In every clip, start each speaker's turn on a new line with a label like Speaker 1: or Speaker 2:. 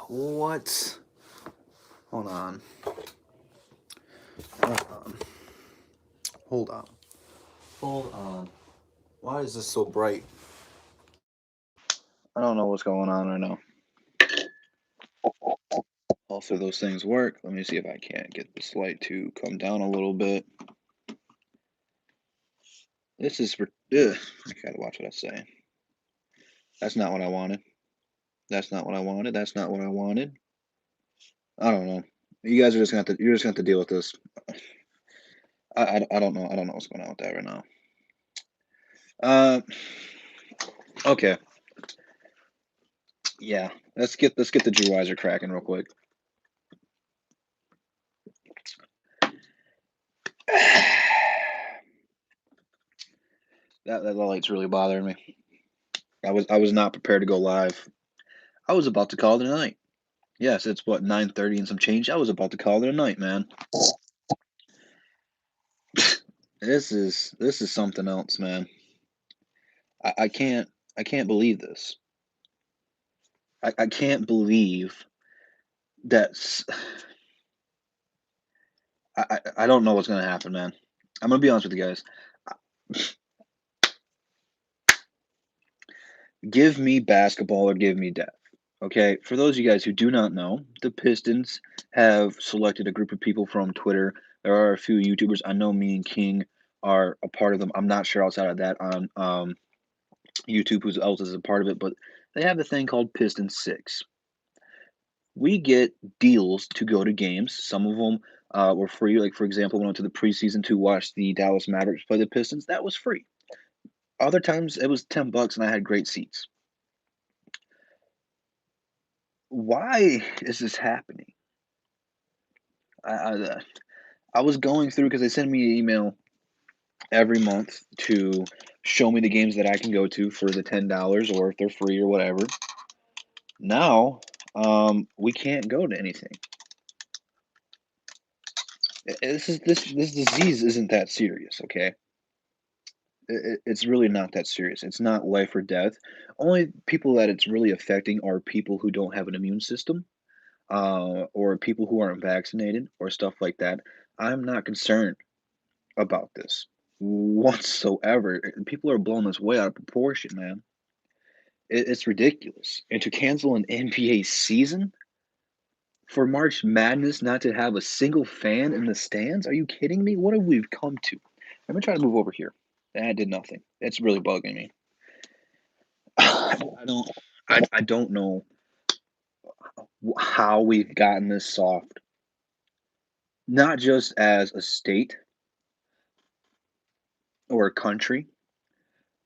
Speaker 1: What? Hold on. Hold on. Hold on. Hold on. Why is this so bright? I don't know what's going on right now. Also, those things work. Let me see if I can't get this light to come down a little bit. This is for. Ugh, I gotta watch what I say. That's not what I wanted. That's not what I wanted. That's not what I wanted. I don't know. You guys are just gonna have to. You're just gonna have to deal with this. I don't know. I don't know what's going on with that right now. Uh, okay. Yeah. Let's get the Drew Weiser cracking real quick. That light's really bothering me. I was not prepared to go live. I was about to call it a night. Yes, it's what 9:30 and some change. I was about to call it a night, man. This is something else, man. I can't believe this. I can't believe that's I don't know what's gonna happen, man. I'm gonna be honest with you guys. Give me basketball or give me death. Okay, for those of you guys who do not know, the Pistons have selected a group of people from Twitter. There are a few YouTubers. I know me and King are a part of them. I'm not sure outside of that on YouTube who else is a part of it, but they have a thing called Piston 6. We get deals to go to games. Some of them were free. Like, for example, we went to the preseason to watch the Dallas Mavericks play the Pistons. That was free. Other times it was $10 and I had great seats. Why is this happening? I, I was going through because they send me an email every month to show me the games that I can go to for the $10 or if they're free or whatever. Now, we can't go to anything. This disease isn't that serious, okay? It's really not that serious. It's not life or death. Only people that it's really affecting are people who don't have an immune system, or people who aren't vaccinated, or stuff like that. I'm not concerned about this whatsoever. People are blowing this way out of proportion, man. It's ridiculous. And to cancel an NBA season for March Madness not to have a single fan in the stands? Are you kidding me? What have we come to? Let me try to move over here. That did nothing. It's really bugging me. I don't. I don't know how we've gotten this soft. Not just as a state or a country,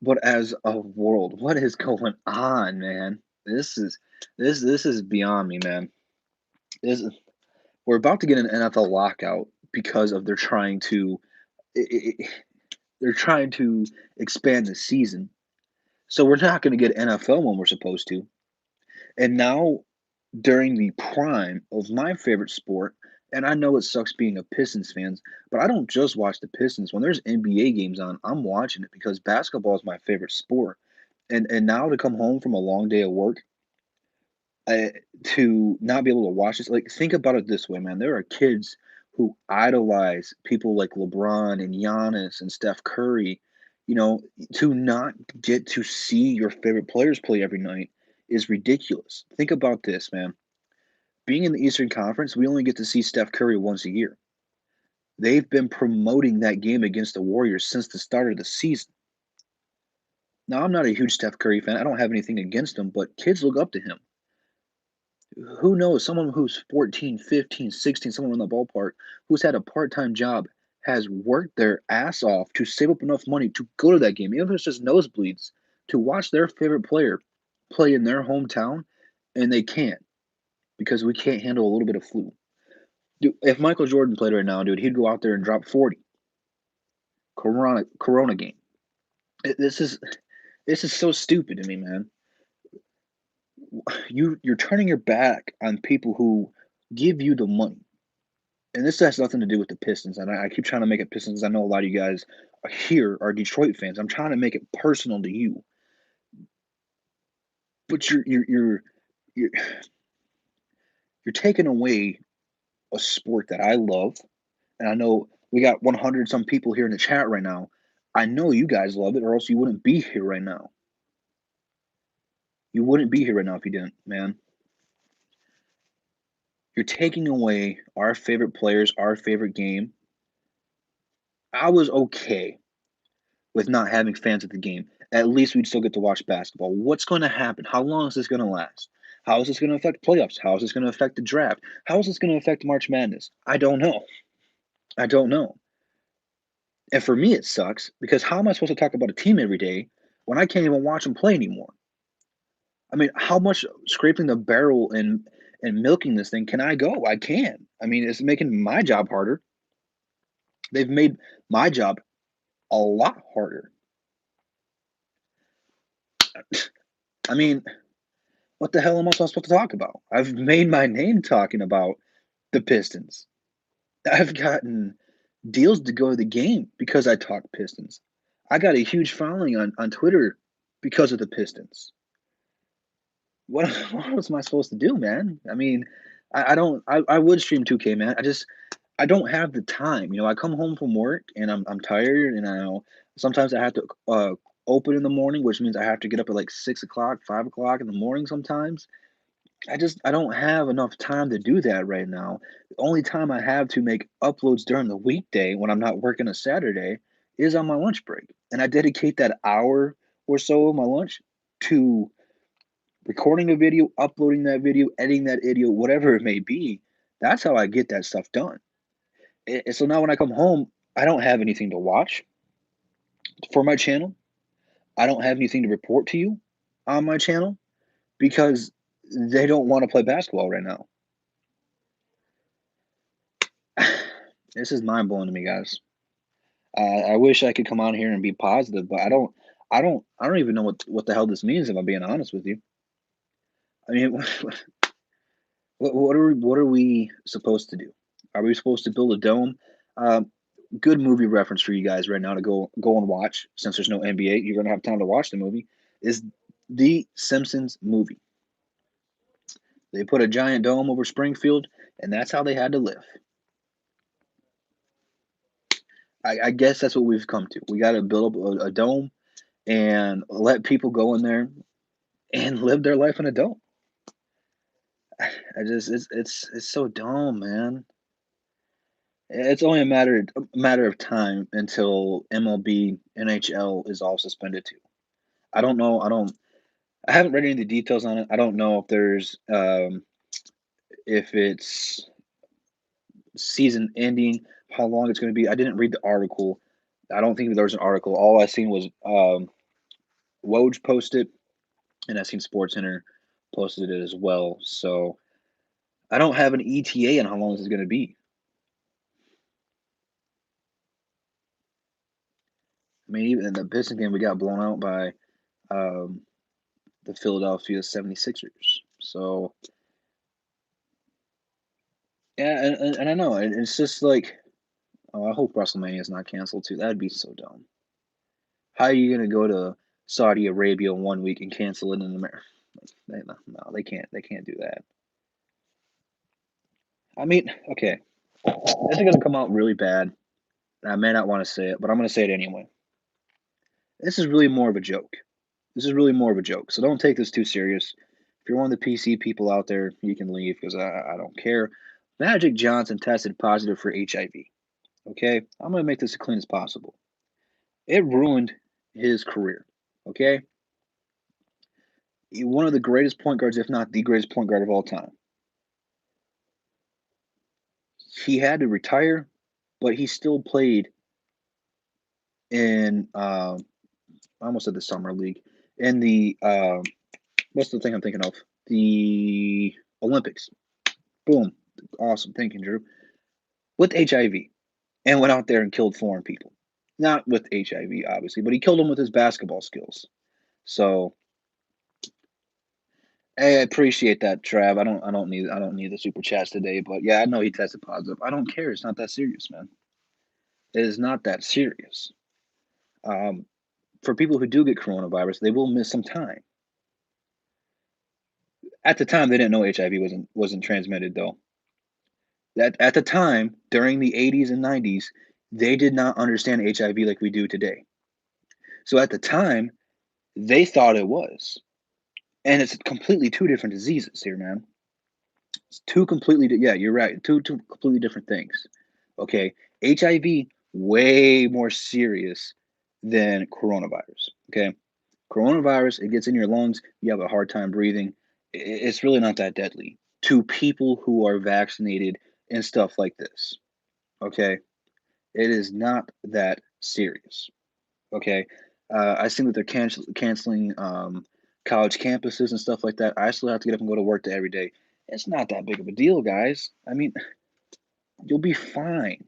Speaker 1: but as a world. What is going on, man? This is beyond me, man. This is, we're about to get an NFL lockout because of i i they're trying to expand the season. So we're not going to get NFL when we're supposed to. And now during the prime of my favorite sport, and I know it sucks being a Pistons fans, but I don't just watch the Pistons. When there's NBA games on, I'm watching it because basketball is my favorite sport. And now to come home from a long day of work, uh, to not be able to watch this, like think about it this way, man. There are kids who idolize people like LeBron and Giannis and Steph Curry. You know, to not get to see your favorite players play every night is ridiculous. Think about this, man. Being in the Eastern Conference, we only get to see Steph Curry once a year. They've been promoting that game against the Warriors since the start of the season. Now, I'm not a huge Steph Curry fan. I don't have anything against him, but kids look up to him. Who knows? Someone who's 14, 15, 16, someone in the ballpark who's had a part-time job has worked their ass off to save up enough money to go to that game, even if it's just nosebleeds, to watch their favorite player play in their hometown, and they can't because we can't handle a little bit of flu. Dude, if Michael Jordan played right now, dude, he'd go out there and drop 40. Corona game. This is so stupid to me, man. You're turning your back on people who give you the money. And this has nothing to do with the Pistons. And I keep trying to make it Pistons. I know a lot of you guys here are Detroit fans. I'm trying to make it personal to you. But you're You're taking away a sport that I love, and I know we got 100 some people here in the chat right now. I know you guys love it, or else you wouldn't be here right now. You wouldn't be here right now if you didn't, man. You're taking away our favorite players, our favorite game. I was okay with not having fans at the game. At least we'd still get to watch basketball. What's going to happen? How long is this going to last? How is this going to affect playoffs? How is this going to affect the draft? How is this going to affect March Madness? I don't know. I don't know. And for me, it sucks because how am I supposed to talk about a team every day when I can't even watch them play anymore? I mean, how much scraping the barrel and milking this thing can I go? I can. I mean, it's making my job harder. They've made my job a lot harder. I mean, what the hell am I supposed to talk about? I've made my name talking about the Pistons. I've gotten deals to go to the game because I talk Pistons. I got a huge following on Twitter because of the Pistons. What what else am I supposed to do, man? I mean, I don't I would stream 2K, man. I don't have the time. I come home from work and I'm tired and I know sometimes I have to open in the morning, which means I have to get up at like 6 o'clock, 5 o'clock in the morning sometimes. I don't have enough time to do that right now. The only time I have to make uploads during the weekday when I'm not working a Saturday is on my lunch break. And I dedicate that hour or so of my lunch to recording a video, uploading that video, editing that video, whatever it may be. That's how I get that stuff done. So now when I come home, I don't have anything to watch for my channel. I don't have anything to report to you on my channel because they don't want to play basketball right now. This is mind blowing to me, guys. I wish I could come on here and be positive, but I don't even know what the hell this means. If I'm being honest with you, I mean, what are we supposed to do? Are we supposed to build a dome? Um, Good movie reference for you guys right now to go and watch. Since there's no NBA, you're gonna have time to watch the movie. Is the Simpsons movie? They put a giant dome over Springfield, and that's how they had to live. I guess that's what we've come to. We got to build up a dome and let people go in there and live their life in a dome. I just it's so dumb, man. It's only a matter of time until MLB, NHL is all suspended too. I don't know. I haven't read any of the details on it. I don't know if it's season ending, how long it's going to be. I didn't read the article. I don't think there was an article. All I seen was Woj posted, and I seen SportsCenter posted it as well. So I don't have an ETA on how long this is going to be. I mean, even in the Pistons game, we got blown out by um, the Philadelphia 76ers. So, yeah, and I know. It's just like, oh, I hope WrestleMania is not canceled too. That'd be so dumb. How are you going to go to Saudi Arabia 1 week and cancel it in America? No, they can't. They can't do that. I mean, okay, this is going to come out really bad. I may not want to say it, but I'm going to say it anyway. This is really more of a joke. This is really more of a joke. So don't take this too serious. If you're one of the PC people out there, you can leave because I don't care. Magic Johnson tested positive for HIV. Okay? I'm going to make this as clean as possible. It ruined his career. Okay? One of the greatest point guards, if not the greatest point guard of all time. He had to retire, but he still played in, I almost said the Summer League, in the, what's the thing I'm thinking of? The Olympics. Boom. Awesome. Thank you, Drew. With HIV and went out there and killed foreign people. Not with HIV, obviously, but he killed them with his basketball skills. So hey, I appreciate that, Trav. I don't need the super chats today, but yeah, I know he tested positive. I don't care. It's not that serious, man. It is not that serious. Um, for people who do get coronavirus, they will miss some time. At the time, they didn't know HIV wasn't transmitted though. That at the time, during the 80s and 90s, they did not understand HIV like we do today. So at the time, they thought it was. And it's completely two different diseases here, man. It's two completely yeah, you're right. Two completely different things. Okay. HIV way more serious than coronavirus. Okay. Coronavirus, it gets in your lungs, you have a hard time breathing. It's really not that deadly to people who are vaccinated and stuff like this. Okay. It is not that serious. Okay. I seen that they're canceling college campuses and stuff like that. I still have to get up and go to work every day. It's not that big of a deal, guys. I mean, you'll be fine.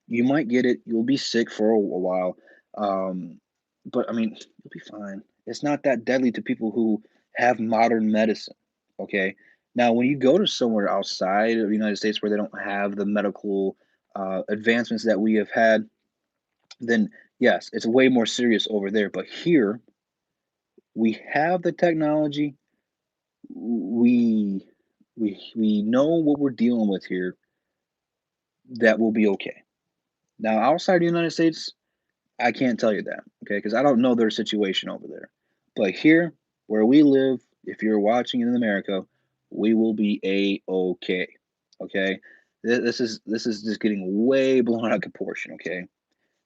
Speaker 1: You might get it. You'll be sick for a while. Um, but I mean, you'll be fine. It's not that deadly to people who have modern medicine. Okay. Now, when you go to somewhere outside of the United States where they don't have the medical advancements that we have had, then yes, it's way more serious over there. But here, we have the technology. We we know what we're dealing with here. That will be okay. Now, outside the United States, I can't tell you that, okay, because I don't know their situation over there. But here, where we live, if you're watching in America, we will be a-okay. Okay, this is just getting way blown out of proportion. Okay,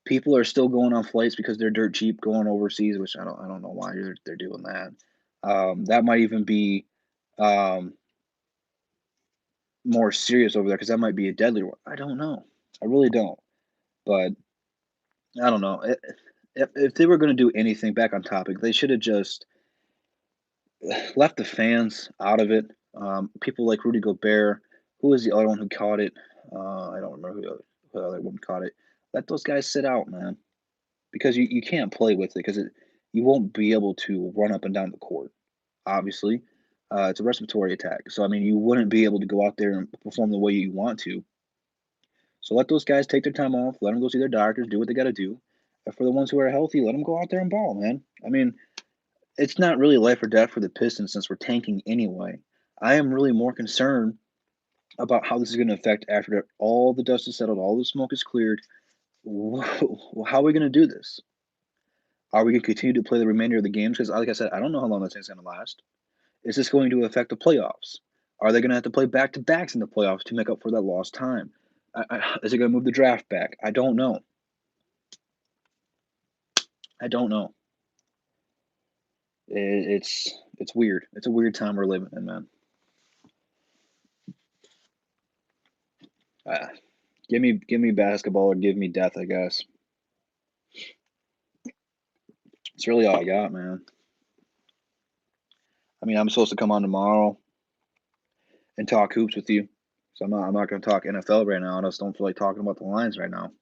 Speaker 1: people are still going on flights because they're dirt cheap going overseas, which I don't know why they're doing that. That might even be um, more serious over there because that might be a deadly one. I don't know. I really don't. But I don't know. If they were going to do anything back on topic, they should have just left the fans out of it. People like Rudy Gobert, who was the other one who caught it? I don't remember who the other one caught it. Let those guys sit out, man, because you can't play with it because you won't be able to run up and down the court. Obviously, it's a respiratory attack. So I mean, you wouldn't be able to go out there and perform the way you want to. So let those guys take their time off. Let them go see their doctors, do what they got to do. And for the ones who are healthy, let them go out there and ball, man. I mean, it's not really life or death for the Pistons since we're tanking anyway. I am really more concerned about how this is going to affect after all the dust is settled, all the smoke is cleared. How are we going to do this? Are we going to continue to play the remainder of the games? Because, like I said, I don't know how long this thing's going to last. Is this going to affect the playoffs? Are they going to have to play back to backs in the playoffs to make up for that lost time? Is it going to move the draft back? I don't know. I don't know. It's weird. It's a weird time we're living in, man. Uh, give me basketball or give me death, I guess. It's really all I got, man. I mean, I'm supposed to come on tomorrow and talk hoops with you. So I'm not going to talk NFL right now. I just don't feel like talking about the Lions right now.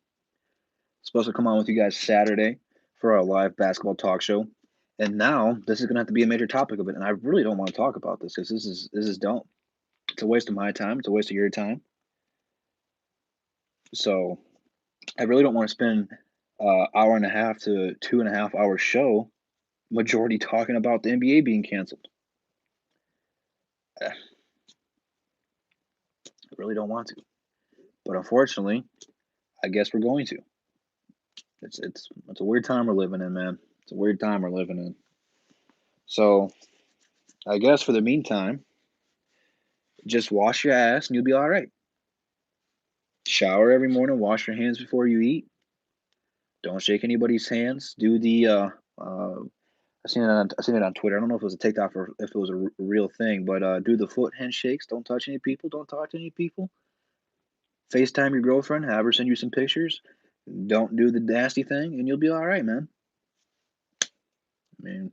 Speaker 1: Supposed to come on with you guys Saturday for our live basketball talk show. And now this is going to have to be a major topic of it. And I really don't want to talk about this because this is dumb. It's a waste of my time. It's a waste of your time. So I really don't want to spend hour and a half to 2.5 hour show majority talking about the NBA being canceled. I really don't want to, but unfortunately, I guess we're going to. It's a weird time we're living in, man. It's a weird time we're living in. So I guess for the meantime, just wash your ass and you'll be all right. Shower every morning. Wash your hands before you eat. Don't shake anybody's hands. Do the I seen it on Twitter. I don't know if it was a TikTok or if it was a real thing, but do the foot handshakes. Don't touch any people. Don't talk to any people. FaceTime your girlfriend. Have her send you some pictures. Don't do the nasty thing, and you'll be all right, man. I mean,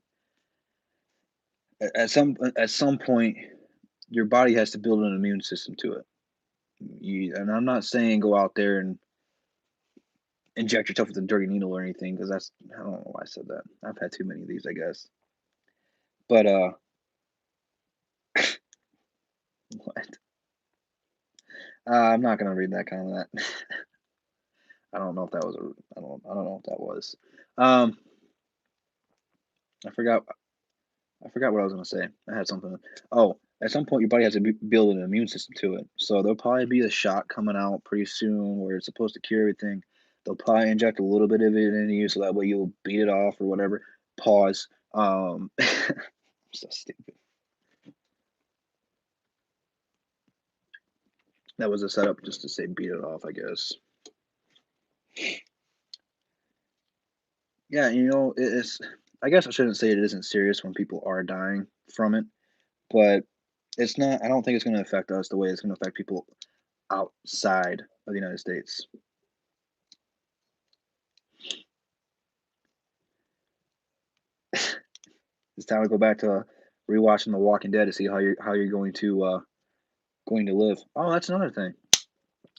Speaker 1: at some point, your body has to build an immune system to it. And I'm not saying go out there and inject yourself with a dirty needle or anything, because I don't know why I said that. I've had too many of these, I guess. But what? I'm not gonna read that comment. I don't know if that was I don't know what that was. Um, I forgot. I forgot what I was gonna say. I had something. Oh, at some point, your body has to build an immune system to it. So there'll probably be a shot coming out pretty soon where it's supposed to cure everything. They'll probably inject a little bit of it into you, so that way you'll beat it off or whatever. Pause. So stupid. That was a setup just to say beat it off, I guess. Yeah, it's. I guess I shouldn't say it isn't serious when people are dying from it, but it's not. I don't think it's going to affect us the way it's going to affect people outside of the United States. It's time to go back to rewatching The Walking Dead to see how you're going to live. Oh, that's another thing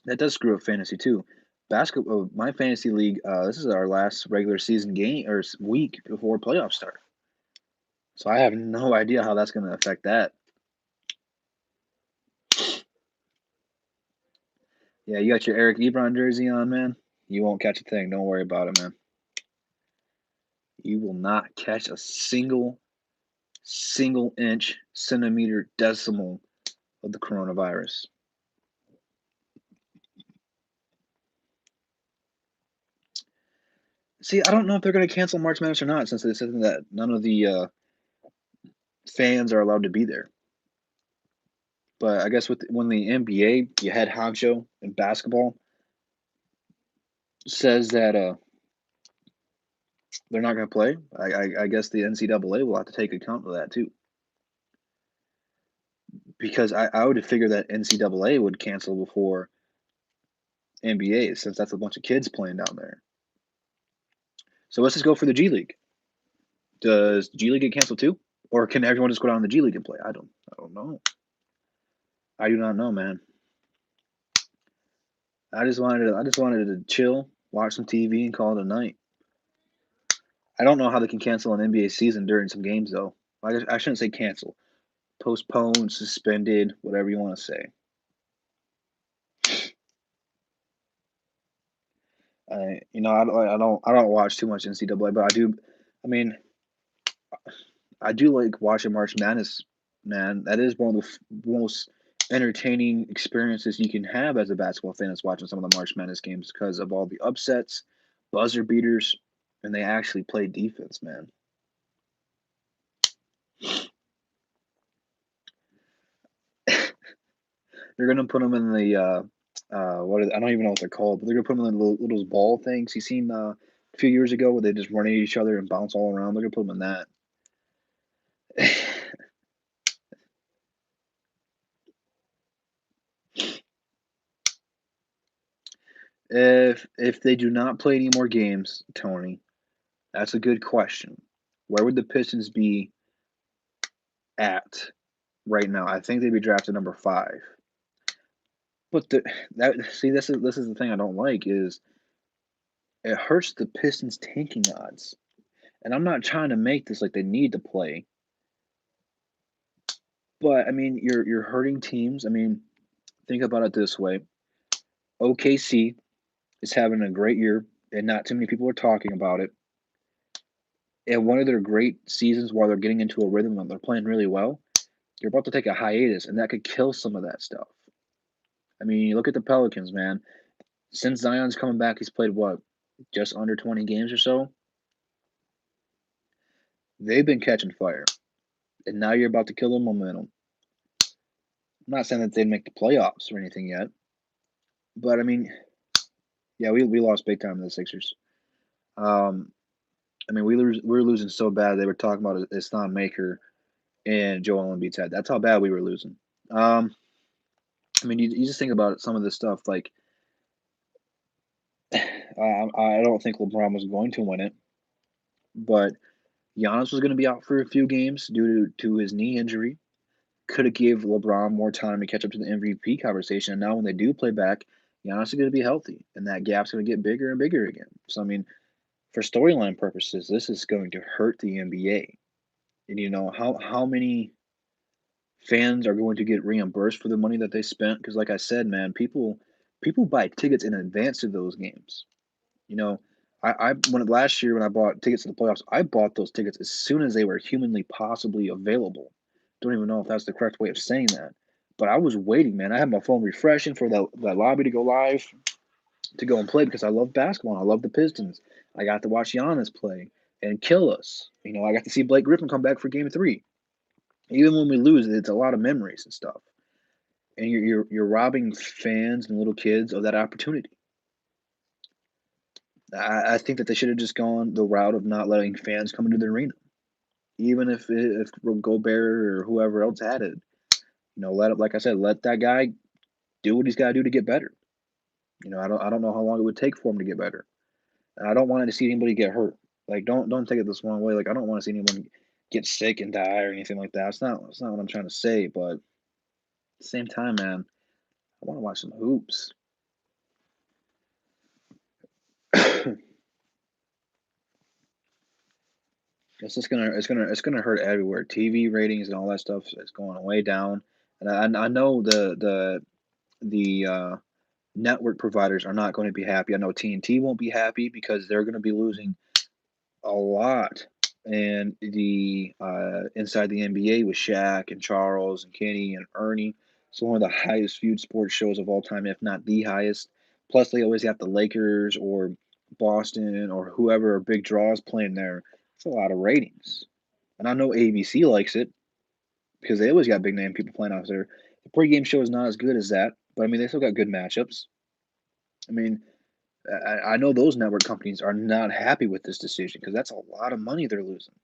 Speaker 1: that does screw up fantasy too. Basketball, my fantasy league. This is our last regular season game or week before playoffs start. So I have no idea how that's going to affect that. Yeah, you got your Eric Ebron jersey on, man. You won't catch a thing. Don't worry about it, man. You will not catch a single inch, centimeter, decimal of the coronavirus. See, I don't know if they're going to cancel March Madness or not, since they said that none of the fans are allowed to be there. But I guess when the NBA, your head honcho in basketball, says that they're not going to play, I guess the NCAA will have to take account of that too. Because I would figure that NCAA would cancel before NBA, since that's a bunch of kids playing down there. So let's just go for the G League. Does the G League get canceled too, or can everyone just go down to the G League and play? I don't know. I do not know, man. I just wanted to chill, watch some TV, and call it a night. I don't know how they can cancel an NBA season during some games though. I shouldn't say cancel, postponed, suspended, whatever you want to say. I don't watch too much NCAA, but I do. I mean, I do like watching March Madness, man. That is one of the most entertaining experiences you can have as a basketball fan is watching some of the March Madness games because of all the upsets, buzzer beaters, and they actually play defense, man. They're gonna put them in the I don't even know what they're called, but they're gonna put them in the little ball things you seen a few years ago where they just run at each other and bounce all around. They're gonna put them in that. If they do not play any more games, Tony, that's a good question. Where would the Pistons be at right now? I think they'd be drafted number 5. But this is the thing I don't like is it hurts the Pistons tanking odds. And I'm not trying to make this like they need to play, but I mean you're hurting teams. I mean, think about it this way. OKC is having a great year and not too many people are talking about it. And one of their great seasons while they're getting into a rhythm and they're playing really well, you're about to take a hiatus and that could kill some of that stuff. I mean, you look at the Pelicans, man. Since Zion's coming back, he's played what, just under 20 games or so. They've been catching fire, and now you're about to kill the momentum. I'm not saying that they'd make the playoffs or anything yet, but I mean, yeah, we lost big time to the Sixers. Um, I mean, we were losing so bad they were talking about Islam Maker and Joel Embiid's head. That's how bad we were losing. Um, I mean, you just think about some of this stuff. Like, I don't think LeBron was going to win it, but Giannis was going to be out for a few games due to his knee injury. Could have gave LeBron more time to catch up to the MVP conversation. And now when they do play back, Giannis is going to be healthy, and that gap's going to get bigger and bigger again. So I mean, for storyline purposes, this is going to hurt the NBA. And how many fans are going to get reimbursed for the money that they spent? Because like I said, man, people buy tickets in advance to those games. You know, when last year when I bought tickets to the playoffs, I bought those tickets as soon as they were humanly possibly available. Don't even know if that's the correct way of saying that, but I was waiting, man. I had my phone refreshing for that lobby to go live to go and play because I love basketball. I love the Pistons. I got to watch Giannis play and kill us. I got to see Blake Griffin come back for Game 3. Even when we lose, it's a lot of memories and stuff. And you're robbing fans and little kids of that opportunity. I think that they should have just gone the route of not letting fans come into the arena, even if Gobert or whoever else had it. Let it, like I said, let that guy do what he's got to do to get better. I don't know how long it would take for him to get better. And I don't want to see anybody get hurt. Like, don't take it this wrong way. Like, I don't want to see anyone get sick and die or anything like that. That's not what I'm trying to say. But at the same time, man, I want to watch some hoops. It's gonna hurt everywhere. TV ratings and all that stuff is going way down. And I know the network providers are not going to be happy. I know TNT won't be happy because they're going to be losing a lot. And the inside the NBA with Shaq and Charles and Kenny and Ernie. It's one of the highest viewed sports shows of all time, if not the highest. Plus, they always got the Lakers or Boston or whoever are big draws playing there. It's a lot of ratings. And I know ABC likes it because they always got big name people playing out there. The pregame show is not as good as that, but I mean, they still got good matchups. I mean, I know those network companies are not happy with this decision because that's a lot of money they're losing.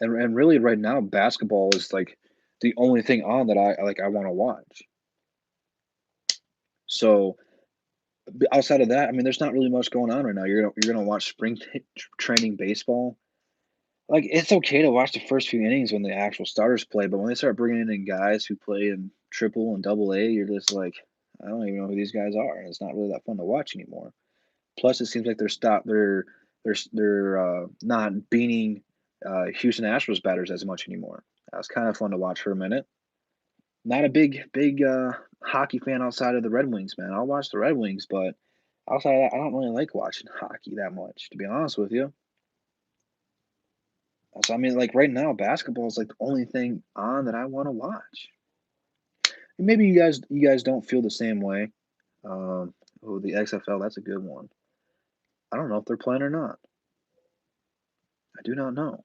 Speaker 1: And really, right now, basketball is like the only thing on that I want to watch. So outside of that, I mean, there's not really much going on right now. You're gonna watch training baseball. Like, it's okay to watch the first few innings when the actual starters play, but when they start bringing in guys who play in triple and double A, you're just like, I don't even know who these guys are, and it's not really that fun to watch anymore. Plus, it seems like they're not beating Houston Astros batters as much anymore. That was kind of fun to watch for a minute. Not a big hockey fan outside of the Red Wings, man. I'll watch the Red Wings, but outside of that, I don't really like watching hockey that much, to be honest with you. So I mean, like right now, basketball is like the only thing on that I want to watch. And maybe you guys don't feel the same way. The XFL, that's a good one. I don't know if they're playing or not. I do not know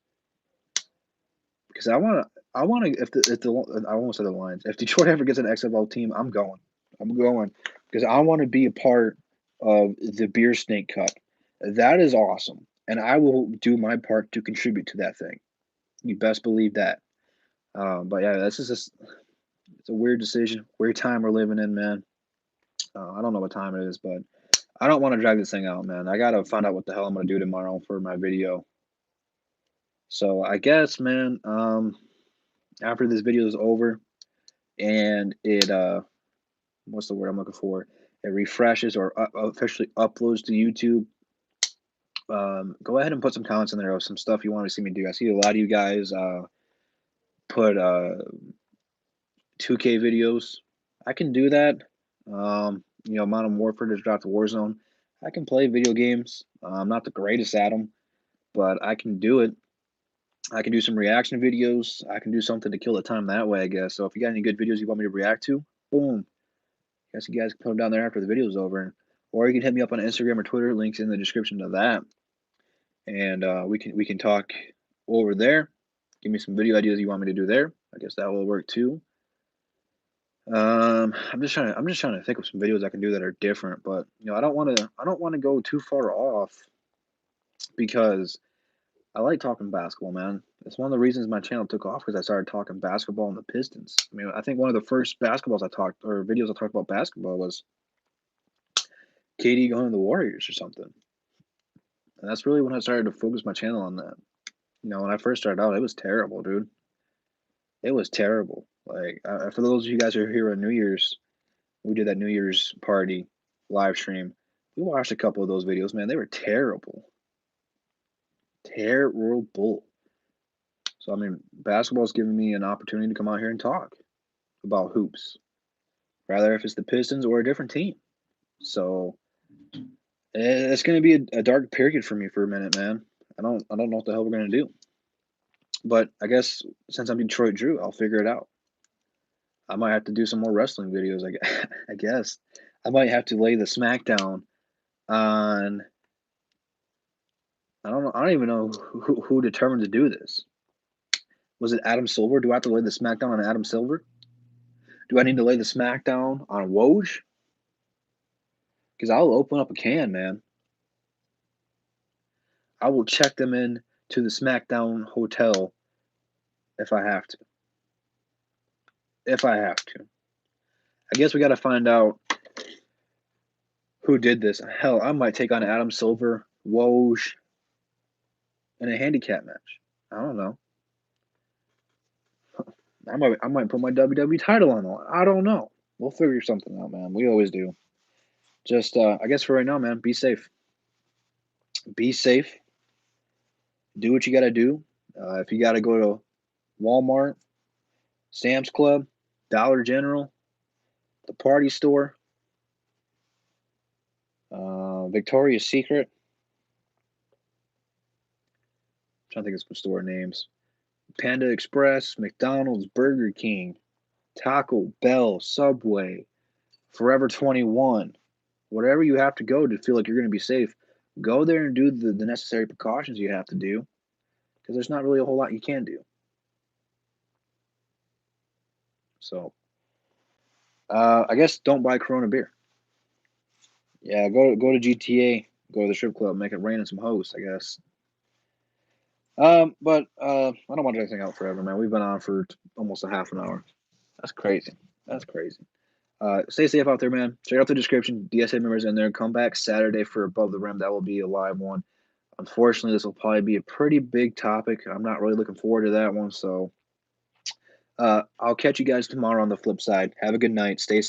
Speaker 1: because I want to if the I almost said the Lions. If Detroit ever gets an XFL team, I'm going. I'm going because I want to be a part of the Beer Snake Cup. That is awesome, and I will do my part to contribute to that thing. You best believe that. But yeah, this is just it's a weird decision, weird time we're living in, man. I don't know what time it is, but I don't want to drag this thing out, man. I gotta find out what the hell I'm gonna do tomorrow for my video. So I guess, man, after this video is over and it what's the word I'm looking for? It refreshes or officially uploads to YouTube. Go ahead and put some comments in there of some stuff you want to see me do. I see a lot of you guys put 2K videos. I can do that. Modern Warfare just dropped Warzone. I can play video games. I'm not the greatest at them, but I can do it. I can do some reaction videos. I can do something to kill the time that way, I guess. So if you got any good videos you want me to react to, boom. I guess you guys can put them down there after the video's over. Or you can hit me up on Instagram or Twitter. Links in the description of that. And we can talk over there. Give me some video ideas you want me to do there. I guess that will work too. I'm just trying to think of some videos I can do that are different, but I don't want to go too far off because I like talking basketball, man. It's one of the reasons my channel took off because I started talking basketball and the Pistons. I mean, I think one of the first basketballs I talked or videos I talked about basketball was KD going to the Warriors or something. And that's really when I started to focus my channel on that. When I first started out, it was terrible, dude. It was terrible. Like, for those of you guys who are here on New Year's, we did that New Year's party live stream. We watched a couple of those videos, man. They were terrible. Terrible. So, I mean, basketball's giving me an opportunity to come out here and talk about hoops, rather if it's the Pistons or a different team. So, It's gonna be a dark period for me for a minute, man. I don't know what the hell we're gonna do. But I guess since I'm Detroit Drew, I'll figure it out. I might have to do some more wrestling videos. I guess I might have to lay the smackdown on. I don't know. I don't even know who determined to do this. Was it Adam Silver? Do I have to lay the smackdown on Adam Silver? Do I need to lay the smackdown on Woj? Because I'll open up a can, man. I will check them in to the SmackDown hotel if I have to. If I have to. I guess we got to find out who did this. Hell, I might take on Adam Silver, Woj, in a handicap match. I don't know. I might put my WWE title on the line. I don't know. We'll figure something out, man. We always do. Just I guess for right now, man, be safe. Be safe. Do what you got to do. If you got to go to Walmart, Sam's Club, Dollar General, the party store, Victoria's Secret. I'm trying to think of some store names. Panda Express, McDonald's, Burger King, Taco Bell, Subway, Forever 21. Whatever you have to go to feel like you're going to be safe, go there and do the necessary precautions you have to do because there's not really a whole lot you can do. So, I guess don't buy Corona beer. Yeah, go to GTA, go to the strip club, make it rain on some hosts, I guess. But I don't want to drag anything out forever, man. We've been on for almost a half an hour. That's crazy. That's crazy. Stay safe out there, man. Check out the description. DSA members in there. Come back Saturday for Above the Rim. That will be a live one. Unfortunately, this will probably be a pretty big topic. I'm not really looking forward to that one. So I'll catch you guys tomorrow on the flip side. Have a good night. Stay safe.